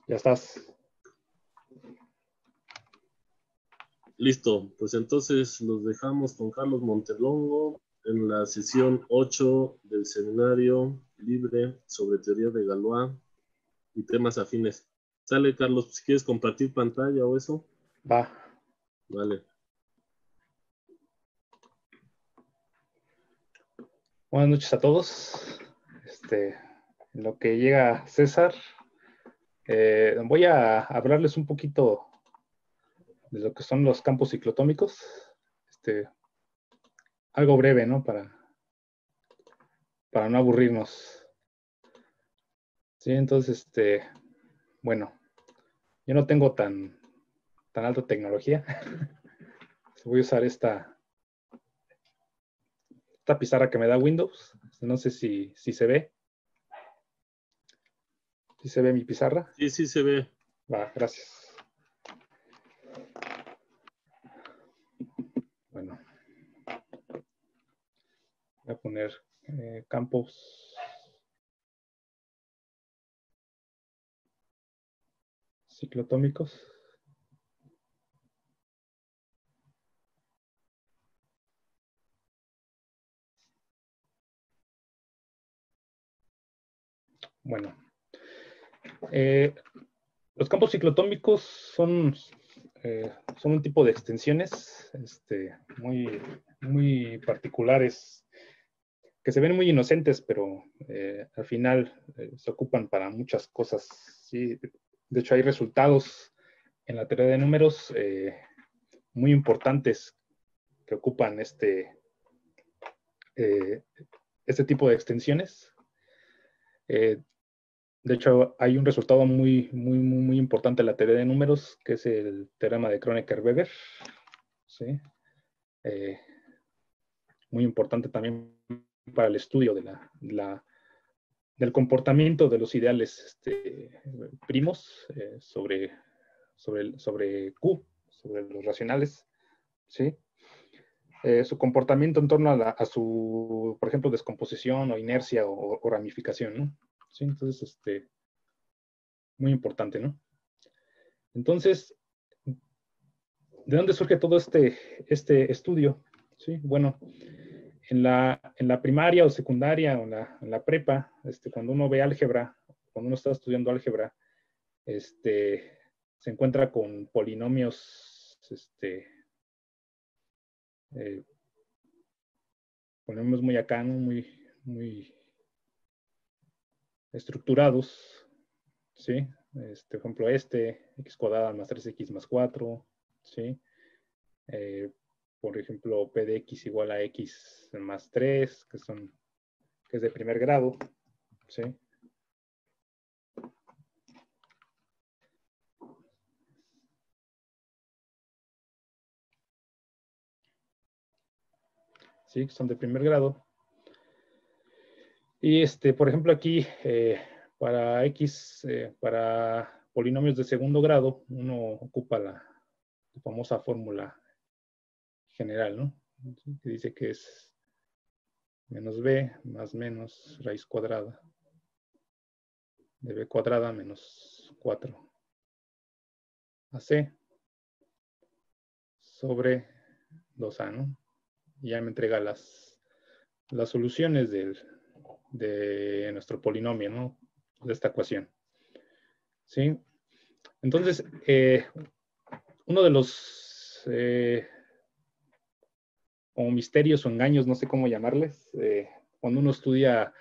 Ya estás. Listo, pues entonces los dejamos con Carlos Montelongo en la sesión 8 del seminario libre sobre teoría de Galois y temas afines. Sale, Carlos, si quieres compartir pantalla o eso. Va. Vale. Buenas noches a todos. En lo que llega César, voy a hablarles un poquito de lo que son los campos ciclotómicos. Algo breve, ¿no? Para no aburrirnos. Sí, entonces, bueno, yo no tengo tan alta tecnología. Voy a usar esta pizarra que me da Windows. No sé si se ve. ¿Sí se ve mi pizarra? Sí, sí se ve. Va, gracias. Bueno, voy a poner campos ciclotómicos. Bueno, los campos ciclotómicos son un tipo de extensiones muy particulares que se ven muy inocentes, pero al final se ocupan para muchas cosas. ¿Sí? De hecho, hay resultados en la teoría de números muy importantes que ocupan este tipo de extensiones. De hecho, hay un resultado muy importante en la teoría de números, que es el teorema de Kronecker-Weber. ¿Sí? Muy importante también para el estudio del comportamiento de los ideales primos sobre Q, sobre los racionales. ¿Sí? Su comportamiento en torno a su, por ejemplo, descomposición o inercia o ramificación, ¿no? Sí, entonces, muy importante, ¿no? Entonces, ¿de dónde surge todo este estudio? Sí, bueno, en la primaria o secundaria o en la prepa, cuando uno ve álgebra, cuando uno está estudiando álgebra, se encuentra con polinomios, polinomios muy acá, ¿no? Muy estructurados, ¿sí? Por ejemplo, x cuadrada más 3x más 4, ¿sí? Por ejemplo, p de x igual a x más 3, que es de primer grado, ¿sí? Sí, que son de primer grado. Y por ejemplo, aquí para x, para polinomios de segundo grado, uno ocupa la famosa fórmula general, ¿no? Que dice que es menos b más menos raíz cuadrada de b cuadrada menos 4 ac sobre 2a, ¿no? Y ya me entrega las soluciones de nuestro polinomio, ¿no? De esta ecuación. ¿Sí? Entonces, uno de los como misterios o engaños, no sé cómo llamarles, cuando uno estudia,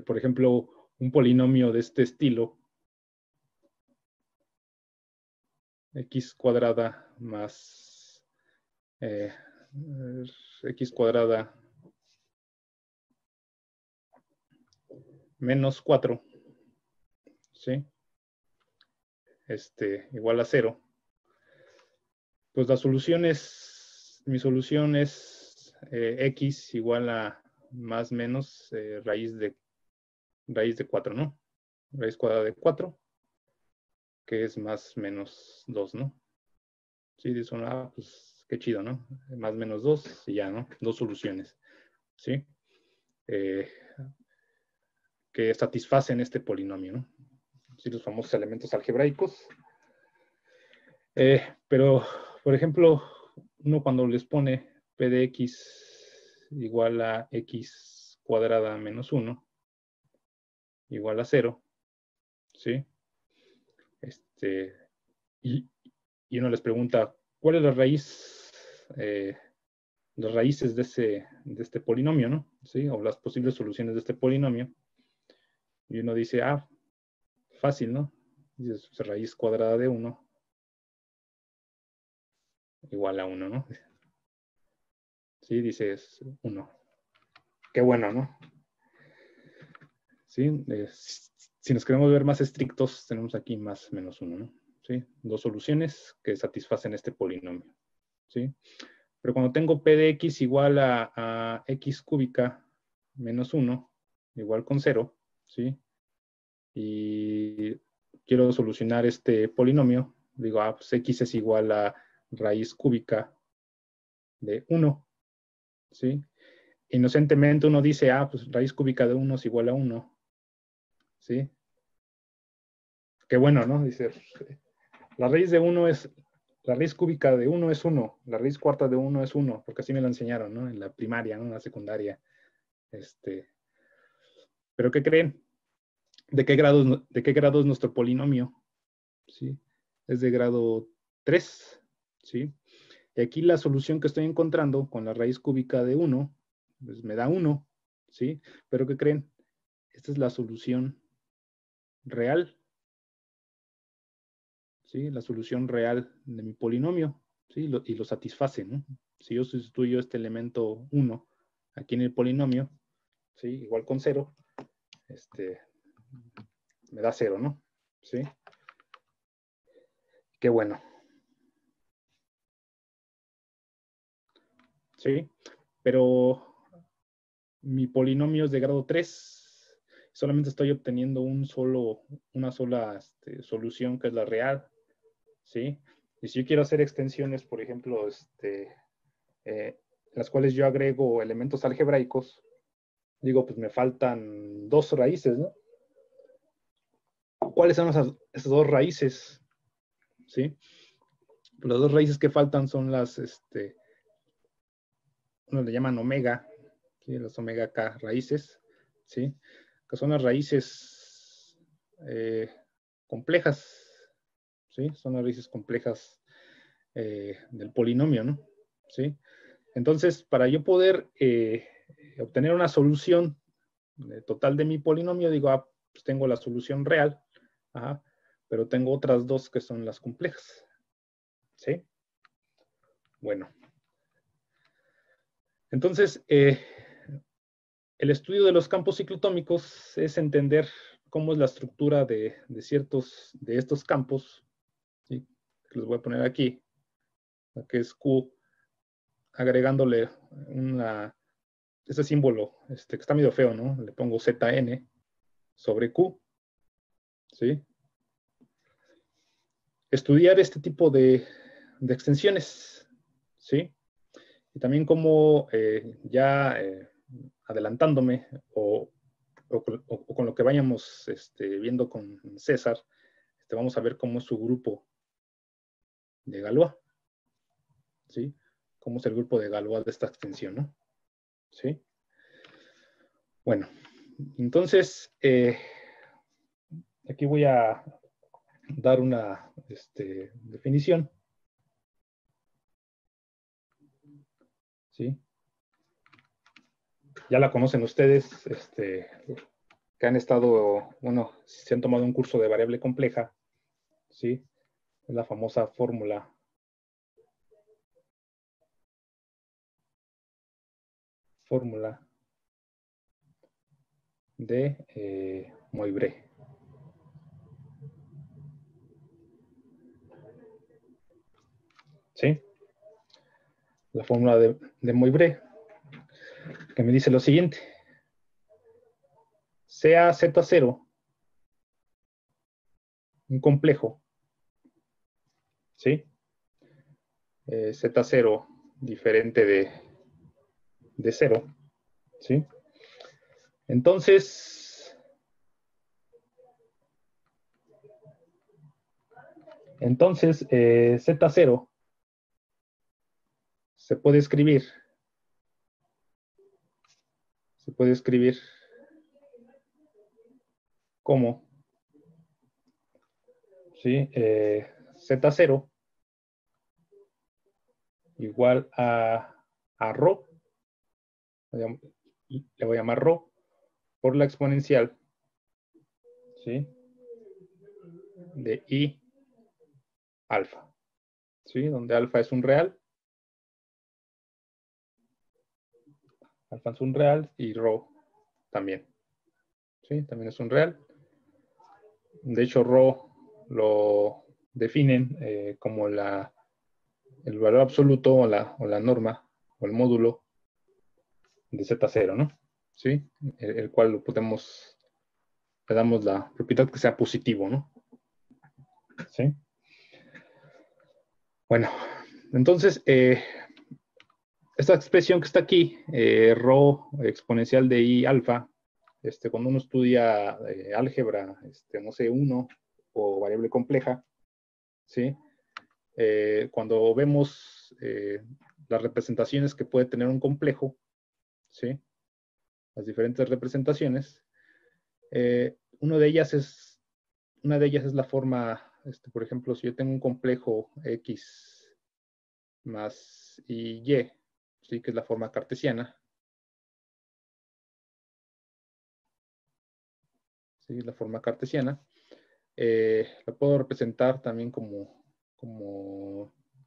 por ejemplo, un polinomio de este estilo, x cuadrada más x cuadrada menos 4, ¿sí? Igual a 0. Pues la solución es, mi solución es x igual a más menos raíz de 4, ¿no? Raíz cuadrada de 4, que es más menos 2, ¿no? Sí, dice uno, pues qué chido, ¿no? Más menos 2 y ya, ¿no? Dos soluciones, ¿sí? Que satisfacen este polinomio, ¿no? ¿sí? Los famosos elementos algebraicos. Pero, por ejemplo, uno cuando les pone p de x igual a x cuadrada menos 1 igual a 0, ¿sí? Y uno les pregunta, ¿cuál es la raíz, las raíces de este polinomio, ¿no? ¿Sí? O las posibles soluciones de este polinomio. Y uno dice, fácil, ¿no? Dice, raíz cuadrada de 1 igual a 1, ¿no? Sí, dices 1. Qué bueno, ¿no? ¿Sí? Si nos queremos ver más estrictos, tenemos aquí más menos 1, ¿no? ¿Sí? Dos soluciones que satisfacen este polinomio. ¿Sí? Pero cuando tengo p de x igual a x cúbica menos 1, igual con 0, ¿sí? Y quiero solucionar este polinomio, digo, pues x es igual a raíz cúbica de 1, ¿sí? Inocentemente uno dice, pues raíz cúbica de 1 es igual a 1, ¿sí? Qué bueno, ¿no? Dice, la raíz de 1 es, la raíz cúbica de 1 es 1, la raíz cuarta de 1 es 1, porque así me lo enseñaron, ¿no? En la primaria, ¿no? En la secundaria. ¿Pero qué creen? ¿De qué grado es nuestro polinomio? ¿Sí? Es de grado 3, ¿sí? Y aquí la solución que estoy encontrando con la raíz cúbica de 1, pues me da 1, ¿sí? ¿Pero qué creen? Esta es la solución real, ¿sí? La solución real de mi polinomio, ¿sí? Y lo satisface, ¿no? Si yo sustituyo este elemento 1 aquí en el polinomio, ¿sí? Igual con 0, me da 0, ¿no? ¿Sí? Qué bueno. ¿Sí? Pero mi polinomio es de grado 3, solamente estoy obteniendo una sola solución que es la real, ¿sí? Y si yo quiero hacer extensiones, por ejemplo, las cuales yo agrego elementos algebraicos, digo, pues me faltan dos raíces, ¿no? ¿Cuáles son esas dos raíces? ¿Sí? Las dos raíces que faltan son las, uno le llaman omega, ¿sí? Las omega k raíces, ¿sí? Que son las raíces complejas, ¿sí? Son las raíces complejas del polinomio, ¿no? ¿Sí? Entonces, para yo poder obtener una solución total de mi polinomio, digo, pues tengo la solución real, pero tengo otras dos que son las complejas, ¿sí? Bueno. Entonces, el estudio de los campos ciclotómicos es entender cómo es la estructura de estos campos, ¿sí? Que los voy a poner aquí, que es Q, agregándole ese símbolo que está medio feo, ¿no? Le pongo ZN sobre Q, ¿sí? Estudiar este tipo de extensiones, ¿sí? Y también cómo ya adelantándome o con lo que vayamos viendo con César, vamos a ver cómo es su grupo de Galois, ¿sí? Cómo es el grupo de Galois de esta extensión, ¿no? ¿Sí? Bueno, entonces, aquí voy a dar una definición, ¿sí? Ya la conocen ustedes, que han estado, bueno, se han tomado un curso de variable compleja, ¿sí? Es la famosa fórmula de Moivre. ¿Sí? La fórmula de Moivre, que me dice lo siguiente. Sea Z0 un complejo, ¿sí? Z0 diferente de 0, ¿sí? Entonces, Entonces, Z0 se puede escribir como, ¿sí? Z0 igual a ρ, le voy a llamar ρ, por la exponencial, ¿sí? De I alfa, ¿sí? Donde alfa es un real. Alfa es un real y ρ también, ¿sí? También es un real. De hecho, ρ lo definen como el valor absoluto o la norma o el módulo de Z0, ¿no? ¿Sí? El cual le damos la propiedad que sea positivo, ¿no? ¿Sí? Bueno, entonces, esta expresión que está aquí, ρ exponencial de I alfa, cuando uno estudia álgebra, no sé, 1 o variable compleja, ¿sí? Cuando vemos las representaciones que puede tener un complejo, ¿sí? Las diferentes representaciones, una de ellas es la forma, por ejemplo, si yo tengo un complejo X más Y, ¿sí? Que es la forma cartesiana, ¿sí? La forma cartesiana, la puedo representar también como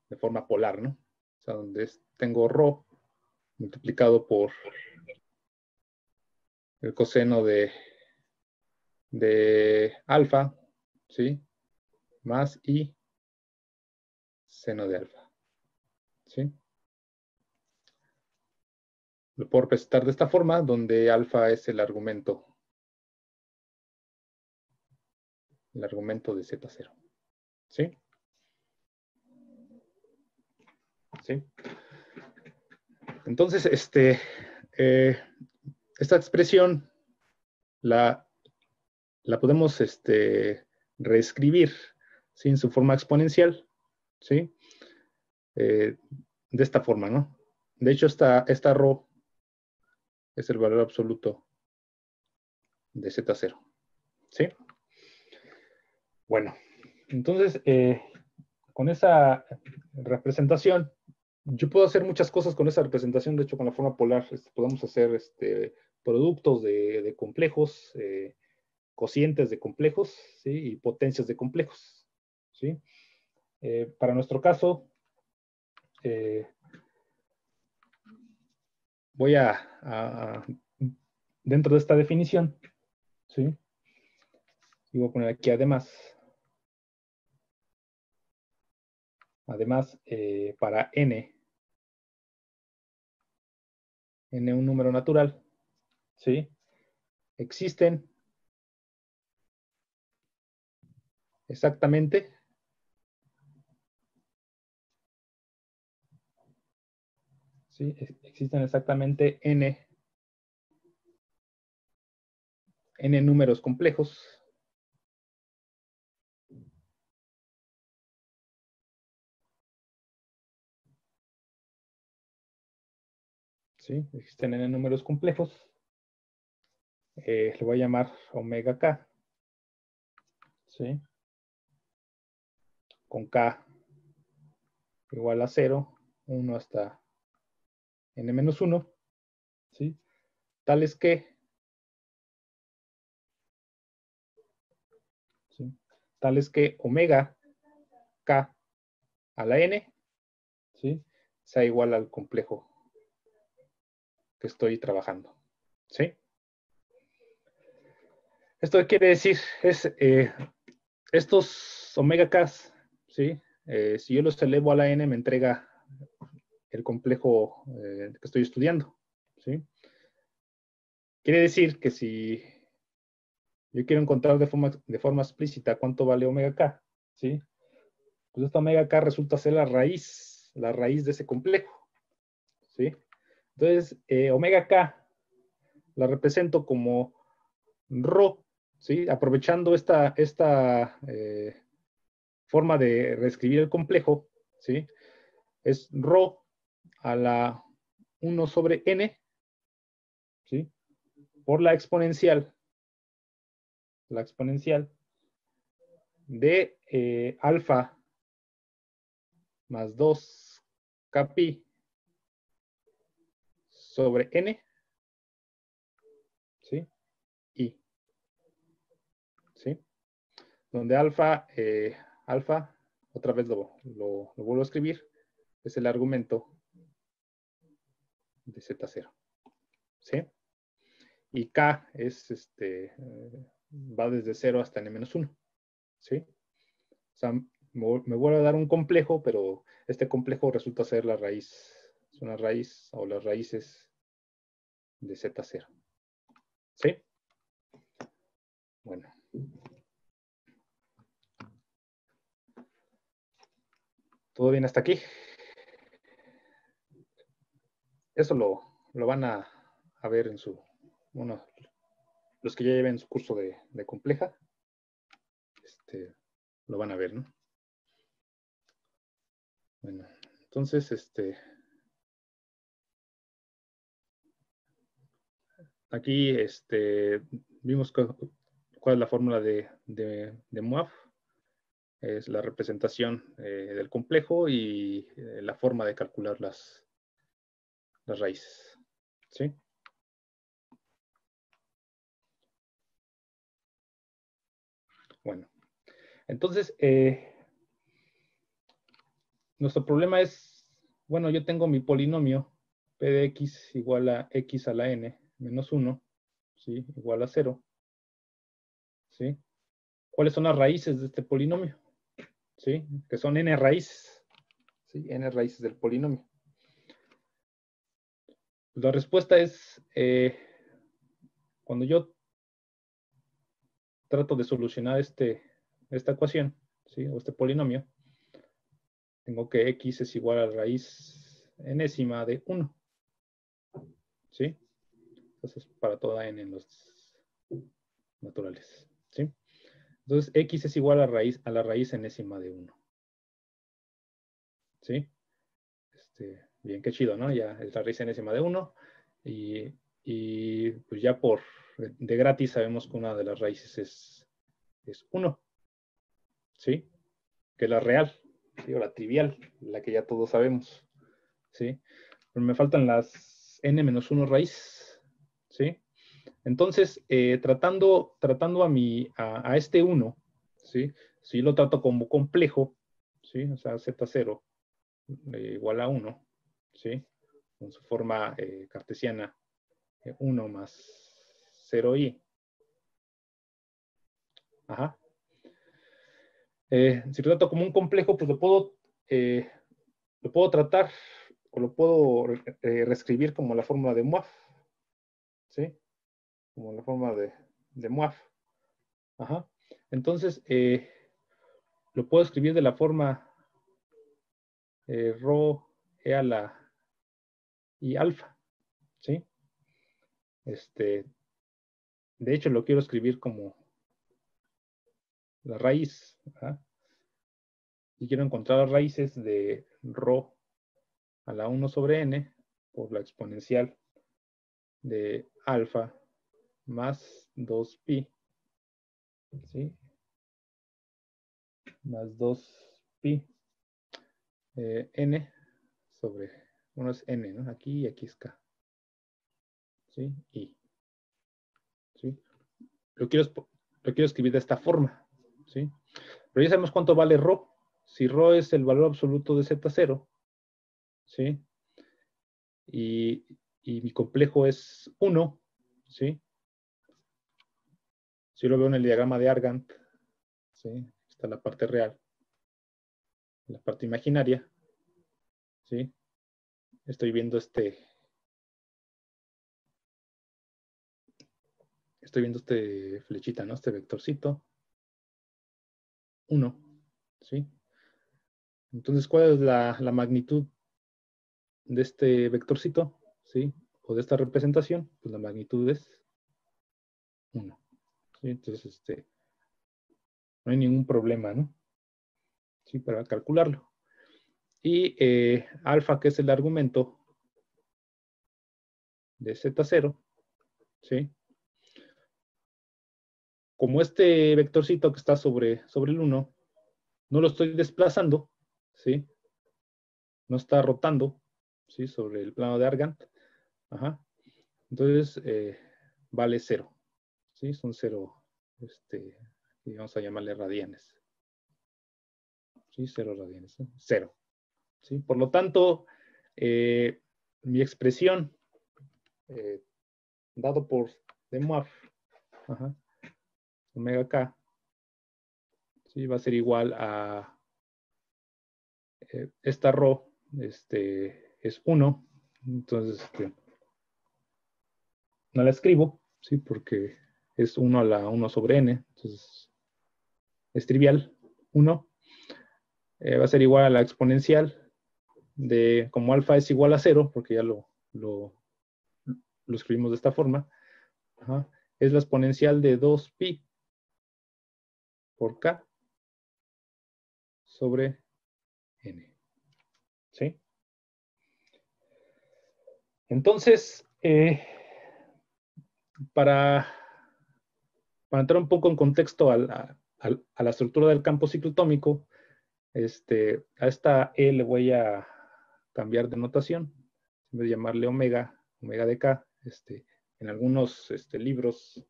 de forma polar, ¿no? O sea, donde tengo ρ multiplicado por el coseno de alfa, ¿sí? Más I seno de alfa, ¿sí? Lo puedo representar de esta forma, donde alfa es el argumento de Z0, ¿sí? ¿Sí? Entonces, esta expresión la podemos reescribir, ¿sí? En su forma exponencial, ¿sí? De esta forma, ¿no? De hecho, esta ρ es el valor absoluto de Z0, ¿sí? Bueno, entonces, con esa representación, yo puedo hacer muchas cosas con esa representación. De hecho, con la forma polar podemos hacer productos de complejos, cocientes de complejos, ¿sí? Y potencias de complejos, ¿sí? Para nuestro caso, voy dentro de esta definición, ¿sí? Y voy a poner aquí además, para n un número natural, ¿sí? Existen exactamente ¿sí? Existen exactamente n números complejos, ¿sí? Existen n números complejos, le voy a llamar omega k, ¿sí? Con k igual a 0, 1 hasta n-1, ¿sí? Tales que, ¿sí? Tales que omega k a la n, ¿sí? Sea igual al complejo que estoy trabajando, ¿sí? Esto quiere decir, estos omega k, ¿sí? Si yo los elevo a la n, me entrega el complejo que estoy estudiando, ¿sí? Quiere decir que si yo quiero encontrar de forma explícita cuánto vale omega k, ¿sí? Pues esta omega k resulta ser la raíz de ese complejo, ¿sí? Entonces, omega k la represento como ρ, ¿sí? Aprovechando forma de reescribir el complejo, ¿sí? Es rho a la 1 sobre n, ¿sí? Por la exponencial de alfa más 2 kpi sobre n, ¿sí? I, ¿sí? Donde alfa, otra vez lo vuelvo a escribir, es el argumento de Z0, ¿sí? Y K es, va desde 0 hasta n-1, ¿sí? O sea, me vuelve a dar un complejo, pero este complejo resulta ser la raíz, es una raíz o las raíces de Z0, ¿sí? Bueno. ¿Todo bien hasta aquí? Eso lo van a ver en su, bueno, los que ya lleven su curso de compleja, lo van a ver, ¿no? Bueno, entonces, aquí, vimos cuál es la fórmula de Moivre. Es la representación del complejo y la forma de calcular las raíces, ¿sí? Bueno, entonces, nuestro problema es, bueno, yo tengo mi polinomio p de x igual a x a la n menos 1, ¿sí? Igual a 0, ¿sí? ¿Cuáles son las raíces de este polinomio? ¿Sí? Que son n raíces, ¿sí? N raíces del polinomio. Pues la respuesta es, cuando yo trato de solucionar esta ecuación, ¿sí? O este polinomio, tengo que x es igual a la raíz enésima de 1, ¿sí? Entonces, para toda n en los naturales, ¿sí? Entonces, x es igual a la raíz enésima de 1, ¿sí? Bien, qué chido, ¿no? Ya es la raíz enésima de 1 y pues ya de gratis sabemos que una de las raíces es 1, ¿sí? Que es la real, ¿sí? O la trivial, la que ya todos sabemos, ¿sí? Pero me faltan las n-1 raíces, ¿sí? Entonces, tratando a este 1, ¿sí? Si lo trato como complejo, ¿sí? O sea, Z0 igual a 1, ¿sí? Con su forma cartesiana, 1 más 0i. Ajá. Si lo trato como un complejo, pues lo puedo tratar o lo puedo reescribir como la fórmula de Moivre, ¿sí? Como la forma de Moivre. Ajá. Entonces, lo puedo escribir de la forma rho e a la y alfa, ¿sí? De hecho, lo quiero escribir como la raíz, ¿verdad? Y quiero encontrar las raíces de rho a la 1 sobre n por la exponencial de alfa más 2pi, ¿sí? Más 2pi n sobre, bueno, es n, ¿no? Aquí y aquí es k, ¿sí? Y, ¿sí? Lo quiero escribir de esta forma, ¿sí? Pero ya sabemos cuánto vale rho. Si rho es el valor absoluto de Z0, ¿sí? Y mi complejo es 1, ¿sí? Si lo veo en el diagrama de Argand, ¿sí? Está la parte real, la parte imaginaria, ¿sí? Estoy viendo flechita, ¿no? Este vectorcito, 1, ¿sí? Entonces, ¿cuál es la magnitud de este vectorcito? ¿Sí? O de esta representación, pues la magnitud es 1. ¿Sí? Entonces, no hay ningún problema, ¿no? ¿sí? Para calcularlo. Y alfa, que es el argumento de Z0, ¿sí? Como este vectorcito que está sobre el 1, no lo estoy desplazando, ¿sí? No está rotando, ¿sí? Sobre el plano de Argand. Ajá. Entonces, vale 0, ¿sí? Son 0, y vamos a llamarle radianes. ¿Sí? 0 radianes, ¿eh? 0. ¿Sí? Por lo tanto, mi expresión, dado por DMOAF, omega k, ¿sí? Va a ser igual a esta rho, es 1, entonces no la escribo, ¿sí? Porque es 1 a la 1 sobre n, entonces es trivial, 1. Va a ser igual a la exponencial de, como alfa es igual a 0, porque ya lo escribimos de esta forma, ajá, es la exponencial de 2pi por k sobre n. ¿Sí? Entonces, para entrar un poco en contexto a la estructura del campo ciclotómico, a esta E le voy a cambiar de notación, en vez de llamarle omega de k, en algunos libros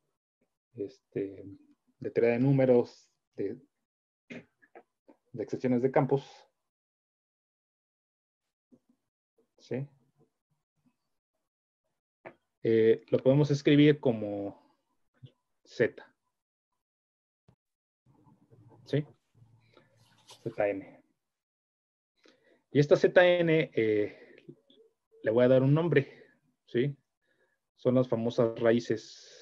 de teoría de números, de excepciones de campos, ¿sí? Lo podemos escribir como Z, ¿sí? Zn. Y esta Zn le voy a dar un nombre, ¿sí? Son las famosas raíces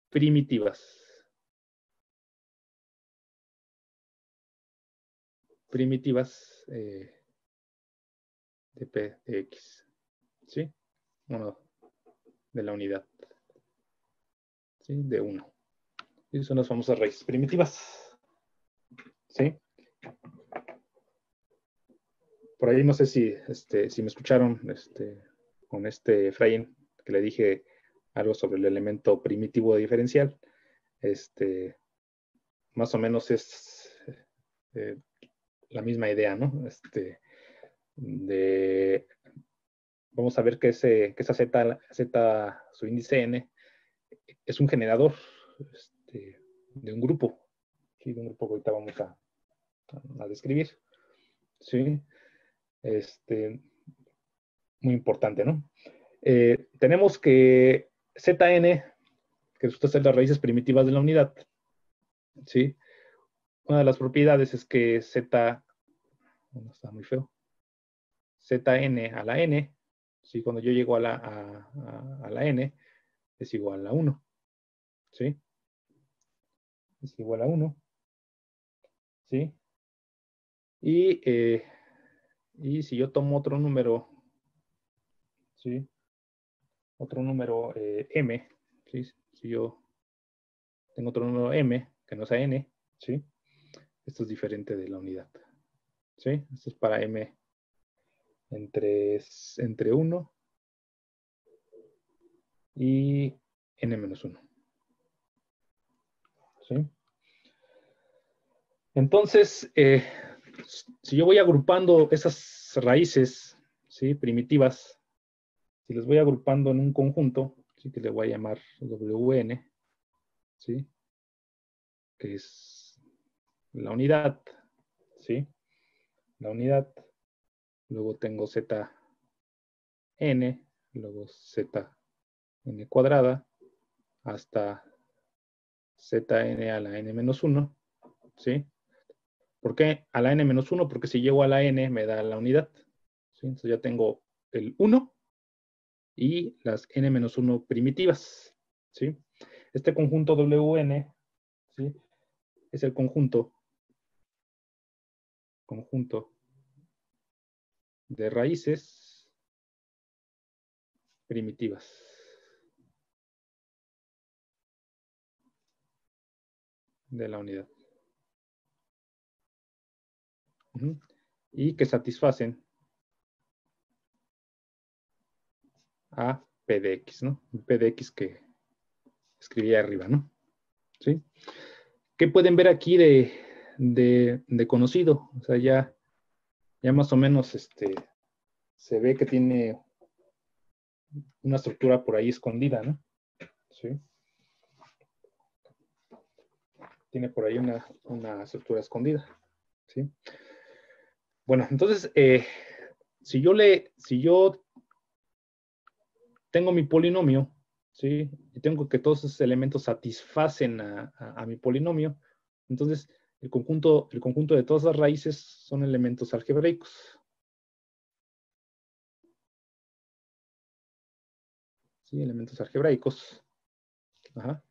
primitivas. Primitivas de P de X, ¿sí? Bueno, de la unidad, ¿sí? De 1. Y son las famosas raíces primitivas, ¿sí? Por ahí no sé si me escucharon con Efraín, que le dije algo sobre el elemento primitivo de diferencial. Más o menos es la misma idea, ¿no? Vamos a ver que esa Z, su índice n, es un generador de un grupo, ¿sí? De un grupo que ahorita vamos a describir, ¿sí? Muy importante, ¿no? Tenemos que Zn, que resulta ser las raíces primitivas de la unidad, ¿sí? Una de las propiedades es que Z, no está muy feo, Zn a la n, ¿sí? Cuando yo llego a la n, es igual a 1, ¿sí? Es igual a 1, ¿sí? Y si yo tomo otro número, ¿sí? Otro número m, ¿sí? Si yo tengo otro número m, que no sea n, ¿sí? Esto es diferente de la unidad, ¿sí? Esto es para m entre 1 y n-1, ¿sí? Entonces, si yo voy agrupando esas raíces, ¿sí? Primitivas, si les voy agrupando en un conjunto, ¿sí? Que le voy a llamar Wn, ¿sí? Que es la unidad, ¿sí? La unidad, luego tengo Zn, luego Zn cuadrada, hasta Zn a la n-1, ¿sí? ¿Por qué a la n-1? Porque si llego a la n me da la unidad, ¿sí? Entonces ya tengo el 1 y las n-1 primitivas, ¿sí? Este conjunto Wn, ¿sí? Es el conjunto de raíces primitivas de la unidad. y que satisfacen a P de X, ¿no? P de X que escribí arriba, ¿no? ¿Sí? ¿Qué pueden ver aquí de conocido? O sea, ya más o menos se ve que tiene una estructura por ahí escondida, ¿no? ¿Sí? Tiene por ahí una estructura escondida, ¿sí? Bueno, entonces, si yo tengo mi polinomio, ¿sí? Y tengo que todos esos elementos satisfacen a mi polinomio, entonces el conjunto de todas las raíces son elementos algebraicos. ¿Sí? Elementos algebraicos. Ajá.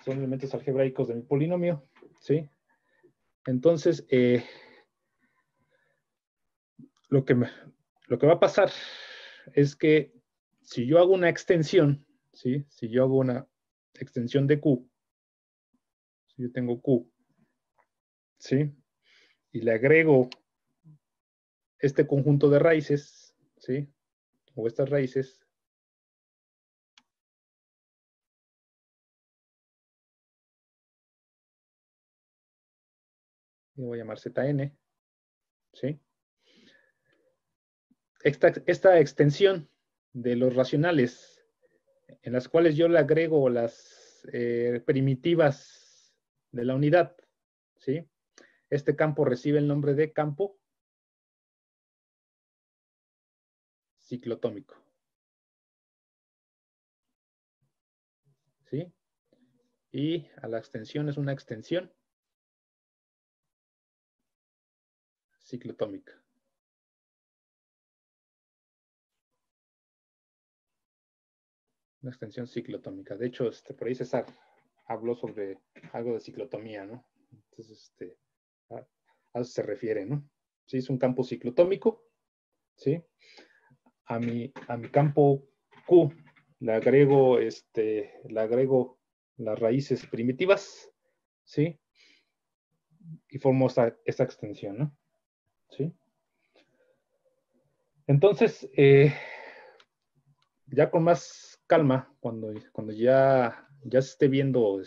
Son elementos algebraicos de mi polinomio, ¿sí? Entonces, lo que va a pasar es que si yo hago una extensión, ¿sí? Si yo hago una extensión de Q, si yo tengo Q, ¿sí? Y le agrego este conjunto de raíces, ¿sí? O estas raíces, y voy a llamar Zn, ¿sí? Esta extensión de los racionales en las cuales yo le agrego las primitivas de la unidad, ¿sí? Este campo recibe el nombre de campo ciclotómico, ¿sí? Y a la extensión es una extensión ciclotómica. Una extensión ciclotómica. De hecho, por ahí César habló sobre algo de ciclotomía, ¿no? Entonces, a eso se refiere, ¿no? Sí, es un campo ciclotómico, ¿sí? A mi campo Q le agrego, las raíces primitivas, ¿sí? Y formo esta extensión, ¿no? ¿Sí? Entonces, ya con más calma, cuando ya se esté viendo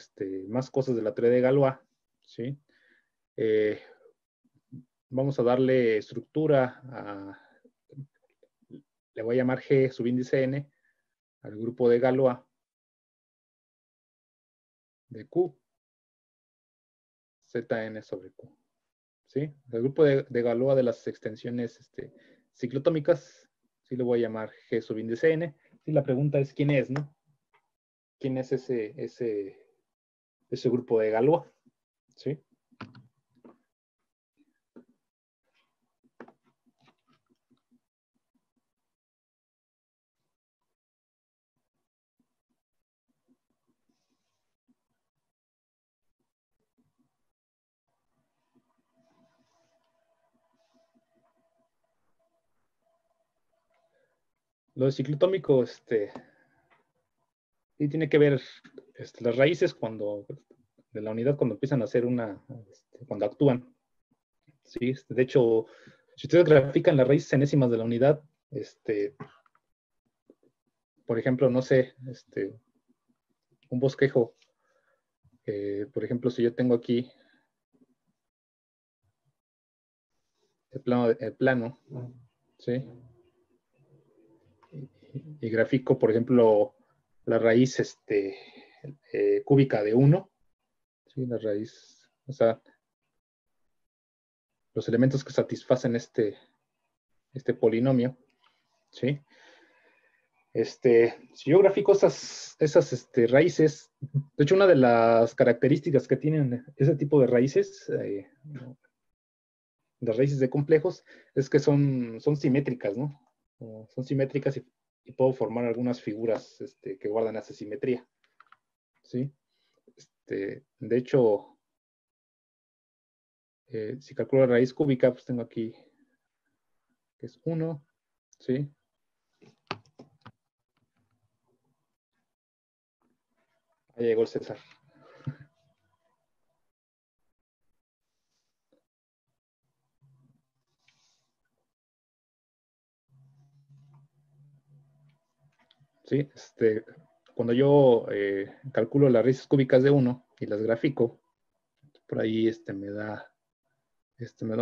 más cosas de la teoría de Galois, ¿sí? Vamos a darle estructura le voy a llamar G subíndice N al grupo de Galois de Q, Zn sobre Q, ¿sí? El grupo de Galois de las extensiones ciclotómicas, sí lo voy a llamar G subíndice N. Sí, la pregunta es ¿quién es, no? ¿Quién es ese grupo de Galois? ¿Sí? Lo de ciclotómico, sí tiene que ver las raíces de la unidad cuando empiezan a hacer cuando actúan. ¿Sí? De hecho, si ustedes grafican las raíces enésimas de la unidad, por ejemplo, no sé, un bosquejo, por ejemplo, si yo tengo aquí el plano, ¿sí? Y grafico, por ejemplo, la raíz cúbica de 1, ¿sí? La raíz, o sea, los elementos que satisfacen este polinomio, ¿sí? Si yo grafico esas raíces, de hecho, una de las características que tienen ese tipo de raíces, las raíces de complejos, es que son simétricas, ¿no? Son simétricas y puedo formar algunas figuras que guardan esa simetría, ¿sí? De hecho, si calculo la raíz cúbica, pues tengo aquí que es 1, ¿sí? Ahí llegó el César. ¿sí? Cuando yo calculo las raíces cúbicas de 1 y las grafico, por ahí me da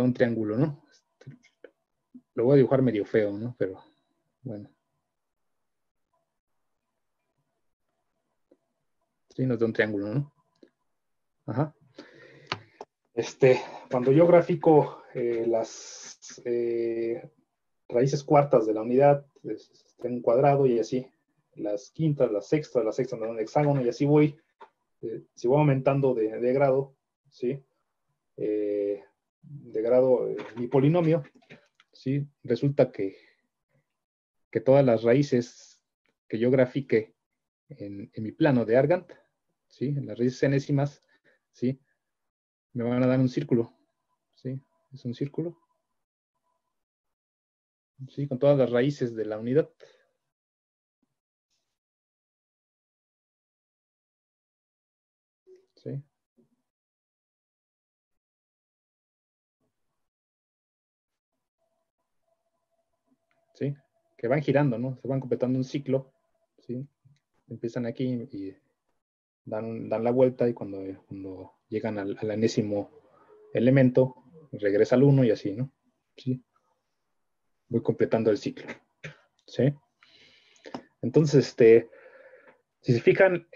un triángulo, ¿no? Lo voy a dibujar medio feo, ¿no? Pero bueno. Sí, nos da un triángulo, ¿no? Ajá. Cuando yo grafico las raíces cuartas de la unidad, en un cuadrado y así, las quintas, las sextas me dan un hexágono y así voy, si voy aumentando de grado, ¿sí? De grado mi polinomio, ¿sí? Resulta que todas las raíces que yo grafique en mi plano de Argand, ¿sí? En las raíces enésimas, ¿sí? Me van a dar un círculo, ¿sí? Es un círculo, ¿sí? Con todas las raíces de la unidad. ¿Sí? ¿Sí? Que van girando, ¿no? Se van completando un ciclo, ¿sí? Empiezan aquí y dan la vuelta y cuando llegan al enésimo elemento, regresa al 1 y así, ¿no? ¿Sí? Voy completando el ciclo, ¿sí? Entonces, si se fijan,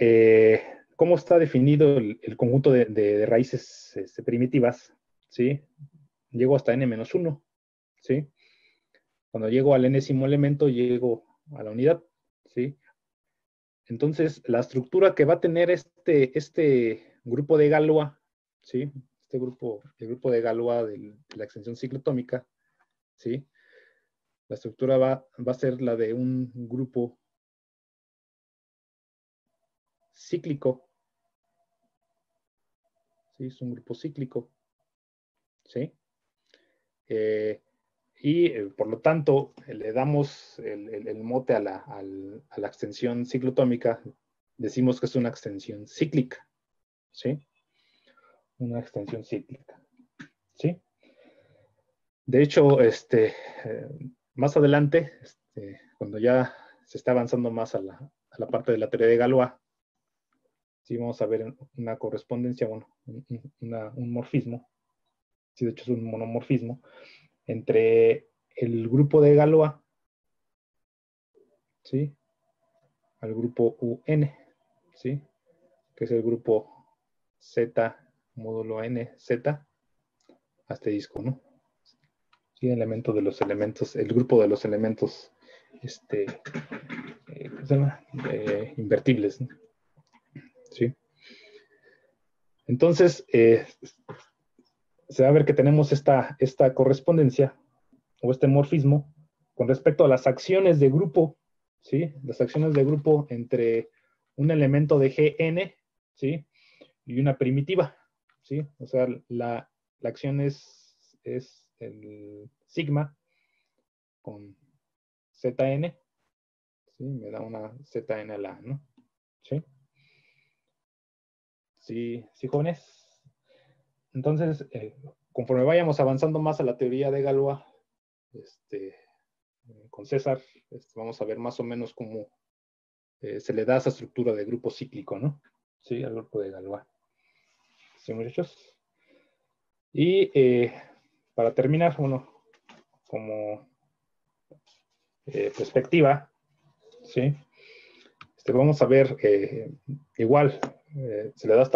cómo está definido el conjunto de raíces primitivas, ¿sí? Llego hasta n-1, ¿sí? Cuando llego al enésimo elemento, llego a la unidad, ¿sí? Entonces, la estructura que va a tener este grupo de Galois, ¿sí? El grupo de Galois de la extensión ciclotómica, ¿sí? La estructura va a ser la de un grupo cíclico, ¿sí? Es un grupo cíclico, ¿sí? Por lo tanto, le damos el mote a la extensión ciclotómica, decimos que es una extensión cíclica, ¿sí? Una extensión cíclica, ¿sí? De hecho, más adelante, cuando ya se está avanzando más a la parte de la teoría de Galois, sí vamos a ver una correspondencia, bueno, un morfismo, sí, de hecho es un monomorfismo, entre el grupo de Galois, ¿sí? Al grupo UN, ¿sí? Que es el grupo Z módulo N, Z, asterisco, ¿no? Sí, elemento de los elementos, el grupo de los elementos, ¿cómo se llama? Invertibles, ¿no? ¿Sí? Entonces, se va a ver que tenemos esta correspondencia o este morfismo con respecto a las acciones de grupo, ¿sí? Las acciones de grupo entre un elemento de Gn, ¿sí? Y una primitiva, ¿sí? O sea, la acción es el sigma con Zn, ¿sí? Me da una Zn a la, ¿no? ¿Sí? ¿Sí, sí, jóvenes? Entonces, conforme vayamos avanzando más a la teoría de Galois, con César, vamos a ver más o menos cómo se le da esa estructura de grupo cíclico, ¿no? Sí, al grupo de Galois. ¿Sí, muchachos? Y para terminar, bueno, como perspectiva, ¿sí? Vamos a ver, igual, se le da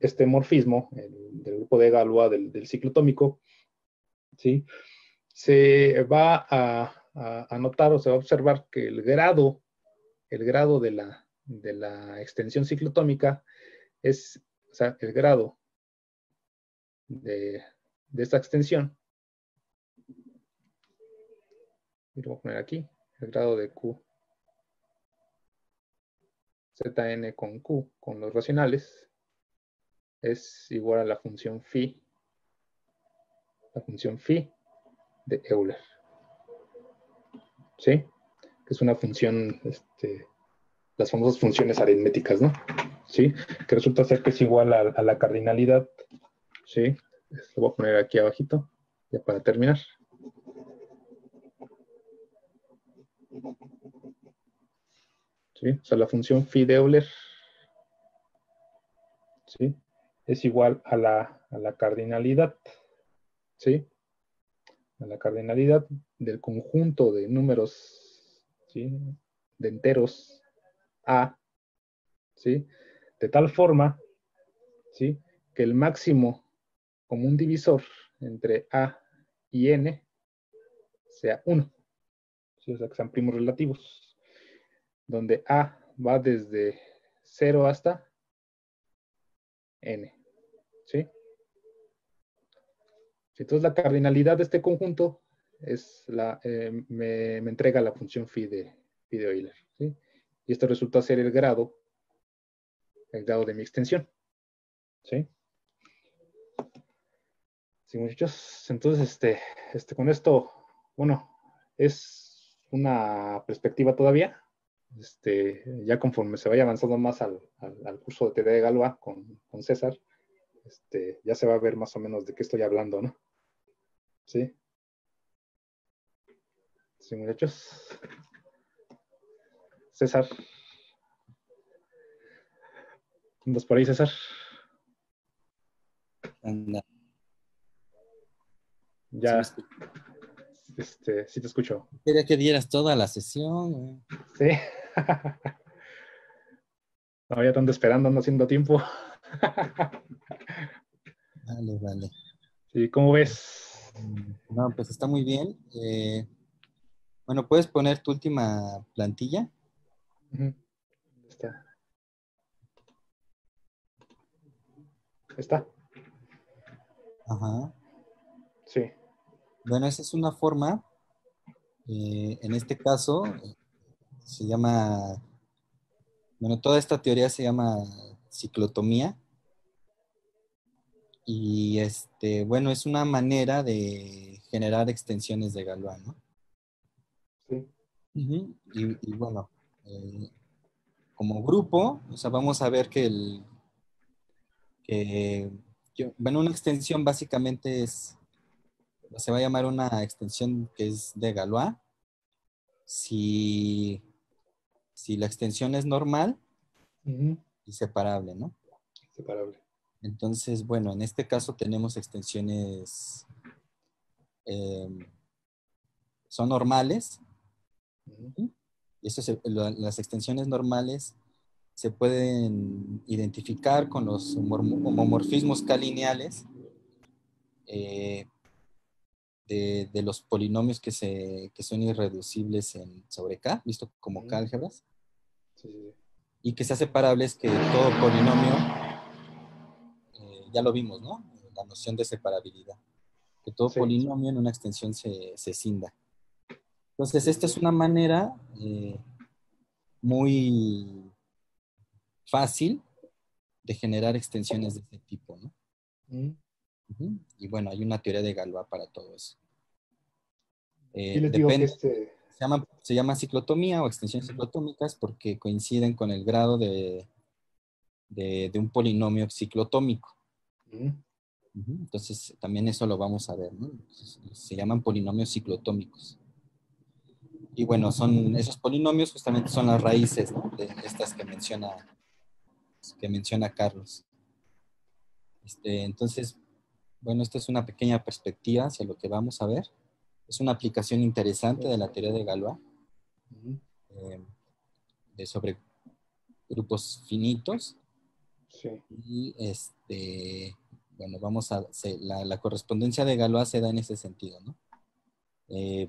este morfismo del grupo de Galois del ciclotómico, ¿sí? Se va a notar o se va a observar que el grado de la extensión ciclotómica es, o sea, el grado de esta extensión, y lo voy a poner aquí, el grado de Q, Zn con Q, con los racionales, es igual a la función phi de Euler, ¿sí? Que es una función, las famosas funciones aritméticas, ¿no? ¿Sí? Que resulta ser que es igual a la cardinalidad, ¿sí? Lo voy a poner aquí abajito, ya para terminar. ¿sí? O sea, la función phi de Euler, ¿sí? Es igual a la cardinalidad, ¿sí? A la cardinalidad del conjunto de números, ¿sí? De enteros A, ¿sí? De tal forma, ¿sí? Que el máximo común divisor entre A y N sea 1, ¿sí? O sea, que sean primos relativos, donde A va desde 0 hasta N, ¿sí? Entonces la cardinalidad de este conjunto es me entrega la función phi de Euler, ¿sí? Y esto resulta ser el grado de mi extensión, ¿sí? Sí, muchachos. Entonces, con esto, bueno, es una perspectiva todavía. Ya conforme se vaya avanzando más al curso de teoría de Galois con César, ya se va a ver más o menos de qué estoy hablando, ¿no? Sí. Sí, muchachos. César. ¿Andas por ahí, César? Anda. Ya, sí te escucho. Quería que dieras toda la sesión. Sí. No, ya están esperando, ando haciendo tiempo. Vale, vale. Sí, ¿cómo ves? No, pues está muy bien. Bueno, ¿puedes poner tu última plantilla? Está. ¿Está? Ajá. Sí. Bueno, esa es una forma, en este caso, se llama, bueno, toda esta teoría se llama ciclotomía y bueno, es una manera de generar extensiones de Galois, ¿no? Sí. Ujú. Y bueno, como grupo, o sea, vamos a ver bueno, una extensión básicamente se va a llamar una extensión que es de Galois. Si la extensión es normal y separable, ¿no? Separable. Entonces, bueno, en este caso tenemos extensiones, eh, son normales. Y las extensiones normales se pueden identificar con los homomorfismos K-lineales de los polinomios que son irreducibles sobre K, visto como K-álgebras. Sí, sí. Y que sea separable es que todo polinomio, ya lo vimos, ¿no? La noción de separabilidad. Que todo Sí. polinomio en una extensión se cinda. Entonces, esta es una manera muy fácil de generar extensiones de este tipo, ¿no? Y bueno, hay una teoría de Galois para todo eso. Y les digo que Depende, se llama ciclotomía o extensiones ciclotómicas porque coinciden con el grado de un polinomio ciclotómico. Entonces, también eso lo vamos a ver, ¿no? Se llaman polinomios ciclotómicos. Y bueno, esos polinomios justamente son las raíces, ¿no? De estas que menciona Carlos. Entonces, bueno, esta es una pequeña perspectiva hacia lo que vamos a ver. Es una aplicación interesante de la teoría de Galois, sobre grupos finitos. Sí. Y bueno, la correspondencia de Galois se da en ese sentido, ¿no?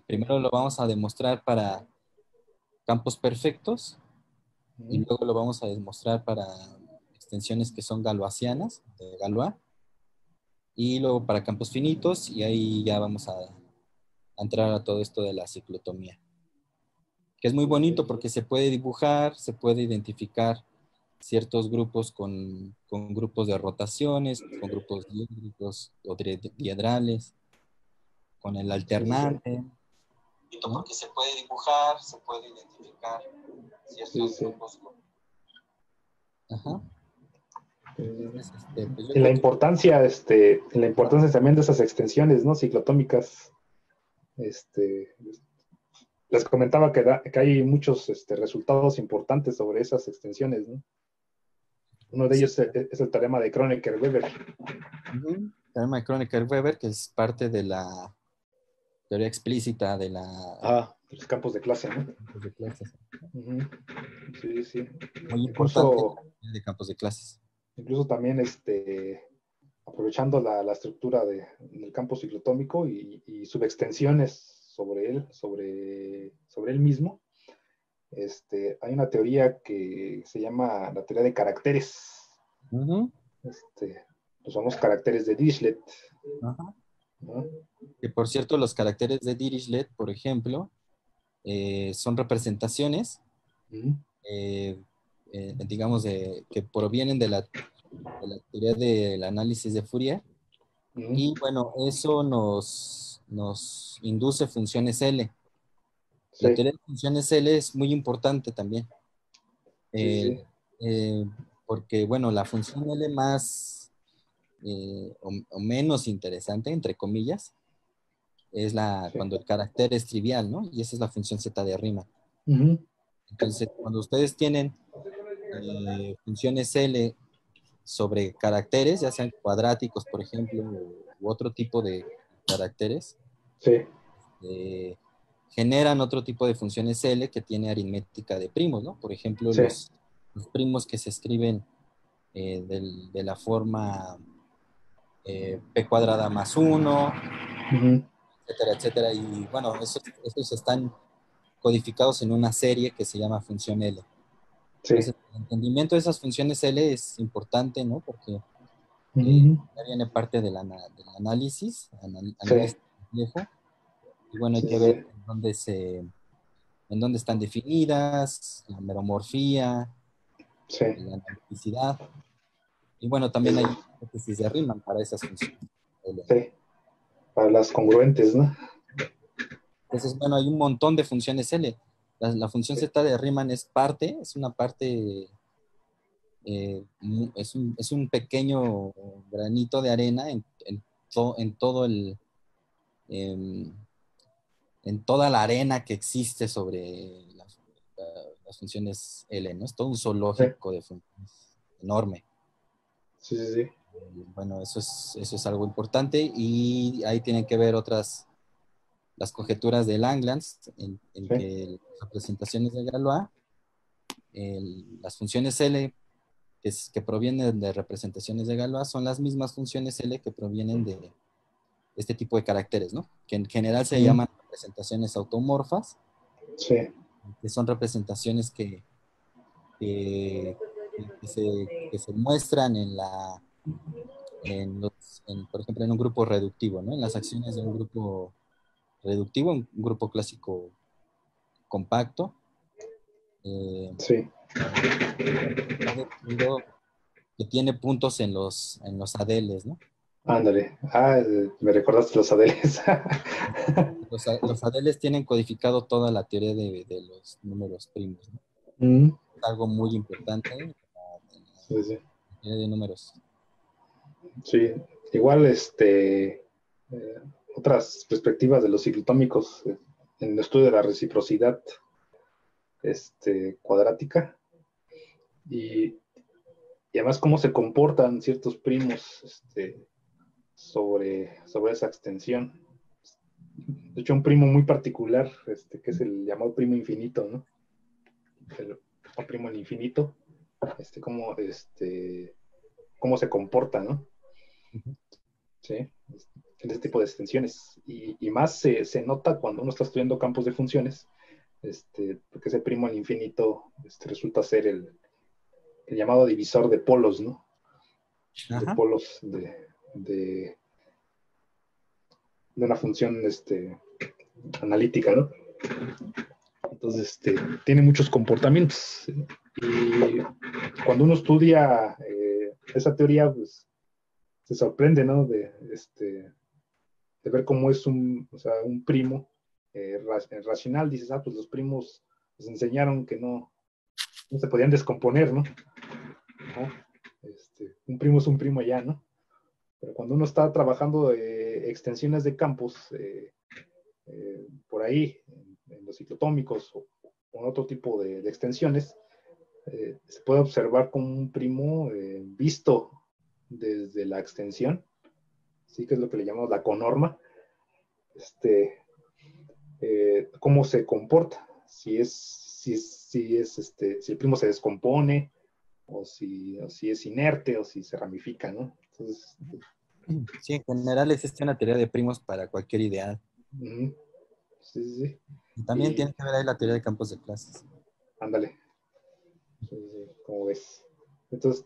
Primero lo vamos a demostrar para campos perfectos y luego lo vamos a demostrar para extensiones que son galoisianas, de Galois, y luego para campos finitos, y ahí ya vamos a entrar a todo esto de la ciclotomía, que es muy bonito porque se puede dibujar, se puede identificar ciertos grupos con grupos de rotaciones, con grupos diédricos o diedrales, con el alternante. ¿No? Porque se puede dibujar, se puede identificar ciertos grupos. Ajá. Entonces, pues y la importancia, la importancia también de esas extensiones, ¿no? Ciclotómicas, les comentaba que hay muchos resultados importantes sobre esas extensiones, ¿no? Uno de Sí. ellos es el teorema de Kronecker-Weber. Ujú. Teorema de Kronecker-Weber, que es parte de la teoría explícita de Los campos de clase, ¿no? de clases. Uh-huh. Sí, sí. Muy importante Incluso, de campos de clases. incluso también aprovechando la estructura del campo ciclotómico y subextensiones sobre él mismo, hay una teoría que se llama la teoría de caracteres. Uh-huh. Los famosos caracteres de Dirichlet, Ajá. ¿no? Que por cierto, los caracteres de Dirichlet, por ejemplo, son representaciones, Uh-huh. digamos, que provienen de la teoría del análisis de Fourier. Uh-huh. Y bueno, eso nos induce funciones L. La Sí, teoría de funciones L es muy importante también, sí, eh, sí. porque, bueno, la función L más o menos interesante, entre comillas, es Sí. cuando el carácter es trivial, ¿no? Y esa es la función Z de Riemann. Uh-huh. Entonces, cuando ustedes tienen funciones L sobre caracteres, ya sean cuadráticos, por ejemplo, u otro tipo de caracteres, Sí, generan otro tipo de funciones L que tiene aritmética de primos, ¿no? Por ejemplo, sí. los primos que se escriben de la forma p cuadrada más 1, Uh-huh. etcétera, etcétera. Y bueno, esos están codificados en una serie que se llama función L. Sí. Entonces, el entendimiento de esas funciones L es importante, ¿no? Porque Uh-huh. ya viene parte del análisis, Sí, análisis complejo. Y bueno, hay sí, que ver sí, en dónde están definidas, la meromorfía, sí, la analiticidad. Y bueno, también hay sí, hipótesis de Riemann para esas funciones L, ¿no? sí. Para las congruentes, ¿no? Entonces, bueno, hay un montón de funciones L. La función Sí. Z de Riemann es una parte, es un pequeño granito de arena en todo em, en toda la arena que existe sobre las funciones L, ¿no? Es todo un Sí, zoológico de funciones enorme. sí, sí, sí. Bueno, eso es algo importante y ahí tienen que ver las conjeturas de Langlands, en Sí. que las representaciones de Galois, las funciones L que provienen de representaciones de Galois son las mismas funciones L que provienen de este tipo de caracteres, ¿no? Que en general se Mm, llaman representaciones automorfas, sí, que son representaciones que, que se muestran por ejemplo, en un grupo reductivo, ¿no? En las acciones de un grupo reductivo, un grupo clásico compacto, eh, sí. está definido que tiene puntos en los adeles, ¿no? Ándale. Me recordaste los Adeles. Los adeles tienen codificado toda la teoría de los números primos, ¿no? Mm, Es algo muy importante en sí, sí. la teoría de números. Sí. Igual, otras perspectivas de los ciclotómicos en el estudio de la reciprocidad, cuadrática y, y además cómo se comportan ciertos primos, sobre esa extensión. De hecho, un primo muy particular, que es el llamado primo infinito, ¿no? El primo al infinito, cómo se comporta, ¿no? Ujú. Sí, en este tipo de extensiones. Y más se nota cuando uno está estudiando campos de funciones, porque ese primo al infinito resulta ser el llamado divisor de polos, ¿no? De Ajá. polos de, de una función analítica, ¿no? Entonces, tiene muchos comportamientos. Y cuando uno estudia esa teoría, pues se sorprende, ¿no? De ver cómo es o sea, un primo racional. Dices, pues los primos nos enseñaron que no se podían descomponer, ¿no? ¿No? Un primo es un primo ya, ¿no? Pero cuando uno está trabajando extensiones de campos por ahí, en los ciclotómicos o en otro tipo de extensiones, se puede observar como un primo visto desde la extensión, ¿sí? Que es lo que le llamamos la conorma, cómo se comporta, si el primo se descompone, o si es inerte, o si se ramifica, ¿no? Entonces, Sí, en general existe una teoría de primos para cualquier ideal. sí, sí. Y también tiene que ver ahí la teoría de campos de clases. Ándale. Sí, como ves. Entonces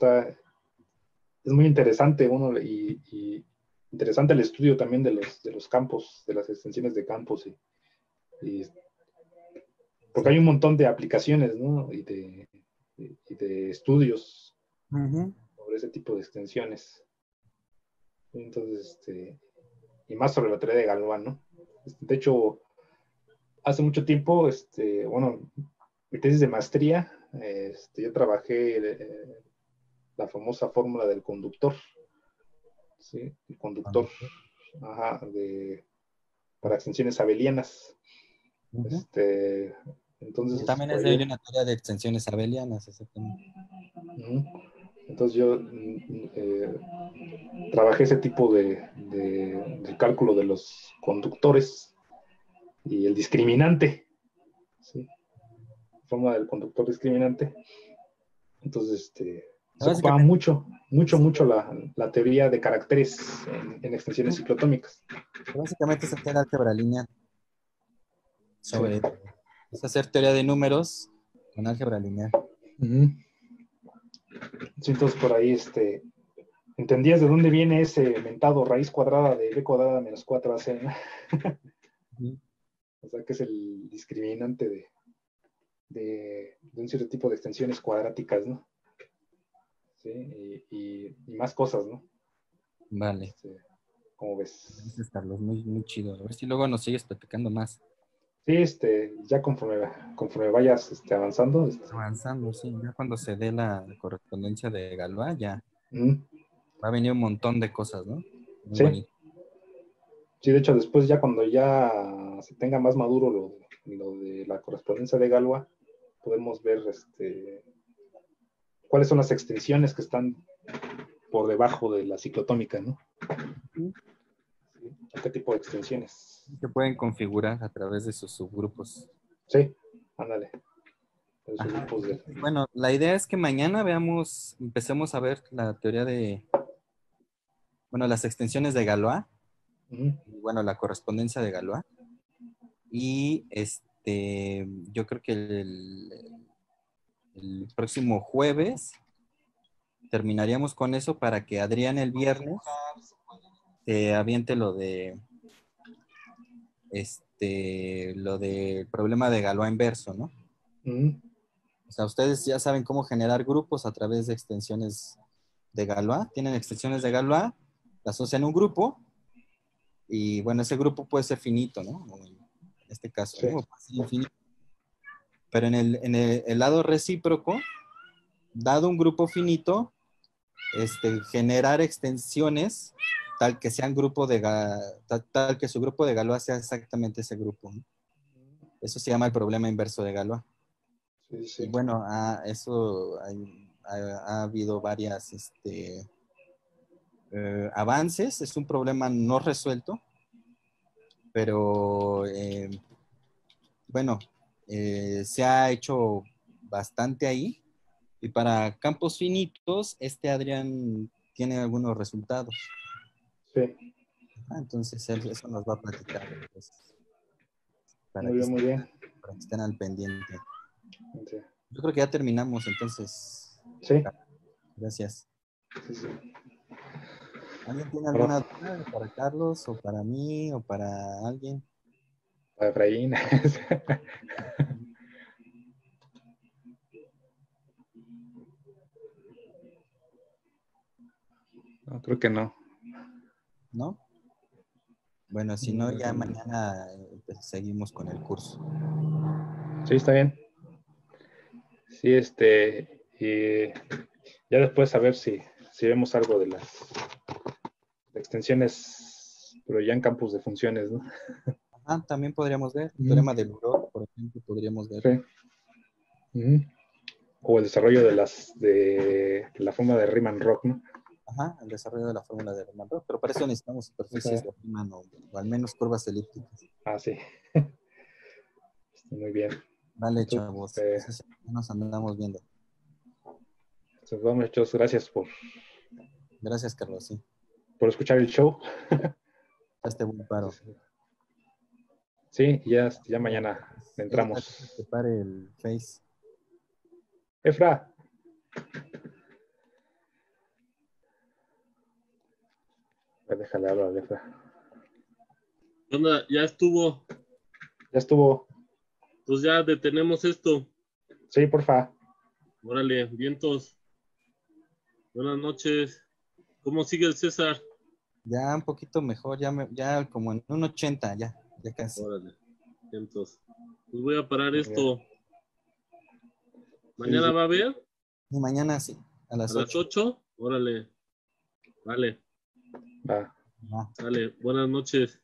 es muy interesante y interesante el estudio también de los campos, de las extensiones de campos, porque hay un montón de aplicaciones, ¿no? Y de estudios sobre ese tipo de extensiones. Entonces, y más sobre la teoría de Galois, ¿no? De hecho, hace mucho tiempo, bueno, mi tesis de maestría, yo trabajé la famosa fórmula del conductor, ¿sí? El conductor, ajá, para extensiones abelianas. Entonces, También es por de ahí, una teoría de extensiones abelianas, exactamente. entonces yo trabajé ese tipo de cálculo de los conductores y el discriminante, ¿sí? Forma del conductor discriminante. Entonces, se ocupaba mucho la teoría de caracteres en extensiones ciclotómicas. Básicamente es hacer álgebra lineal. Sí. Es hacer teoría de números con álgebra lineal. Sí, entonces por ahí, ¿entendías de dónde viene ese mentado raíz cuadrada de b cuadrada menos 4ac, ¿no? O sea, que es el discriminante de un cierto tipo de extensiones cuadráticas, ¿no? Sí, y más cosas, ¿no? Vale. ¿Cómo ves? Gracias, Carlos, muy, muy chido. A ver si luego nos sigues platicando más. Sí, ya conforme vayas avanzando. Avanzando, sí. Ya cuando se dé la correspondencia de Galois, ya Uh-huh. va a venir un montón de cosas, ¿no? Muy Sí. bonito. Sí, de hecho, después ya cuando ya se tenga más maduro lo de la correspondencia de Galois, podemos ver cuáles son las extensiones que están por debajo de la ciclotómica, ¿no? Sí. ¿Qué tipo de extensiones? Se pueden configurar a través de sus subgrupos. Sí, ándale. Bueno, la idea es que mañana empecemos a ver la teoría las extensiones de Galois, uh-huh. y bueno, la correspondencia de Galois. Y yo creo que el próximo jueves terminaríamos con eso para que Adrián el viernes aviente lo del problema de Galois inverso, ¿no? Uh-huh. O sea, ustedes ya saben cómo generar grupos a través de extensiones de Galois. Tienen extensiones de Galois, las asocian a un grupo y bueno, ese grupo puede ser finito, ¿no? O en este caso, sí. ¿no? Infinito. Pero en el lado recíproco, dado un grupo finito, generar extensiones tal que sean tal que su grupo de Galois sea exactamente ese grupo, ¿no? Eso se llama el problema inverso de Galois. Sí. Y bueno, eso ha habido varias avances. Es un problema no resuelto, pero bueno, se ha hecho bastante ahí. Y para campos finitos, Adrián tiene algunos resultados. Sí. Entonces, eso nos va a platicar. Pues, Muy bien. Para que estén al pendiente. Sí. Yo creo que ya terminamos, entonces. Sí. Gracias. Sí. ¿Alguien tiene alguna duda para Carlos, o para mí, o para alguien? Para Efraín. No, creo que no. ¿No? Bueno, si no, ya mañana seguimos con el curso. Sí, está bien. Sí, y ya después a ver si vemos algo de las extensiones, pero ya en campos de funciones, ¿no? También podríamos ver. El Ujú. teorema del Urok, por ejemplo, podríamos ver. Sí. Ujú. O el desarrollo de la forma de Riemann-Roch, ¿no? Ajá, el desarrollo de la fórmula de Riemann-Roch. Pero para eso necesitamos superficies de Riemann o al menos curvas elípticas. Sí. Muy bien. Vale, Entonces, chavos. Entonces, ya nos andamos viendo. vamos, muchas gracias Gracias, Carlos. Sí, por escuchar el show. este buen paro. Sí, ya mañana le Ahorita entramos. prepare el Face. Efra. Déjale hablar a Efra. ¿Qué onda? Ya estuvo. Ya estuvo. Pues ya detenemos esto. Sí, porfa. Órale, vientos. Buenas noches. ¿Cómo sigue el César? Ya un poquito mejor, ya como en un 80, ya casi. Órale, vientos. Pues voy a parar Muy esto. bien. ¿Mañana Sí. va a haber? Y mañana sí, a las ¿A las 8. 8? Órale. Vale. Va. Dale. Buenas noches.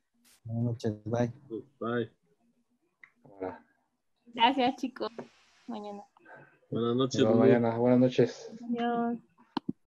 Buenas noches, bye. Bye. Ahora. Gracias, chicos. Mañana. Buenas noches, Nos vemos Lulú. mañana. Buenas noches. Adiós.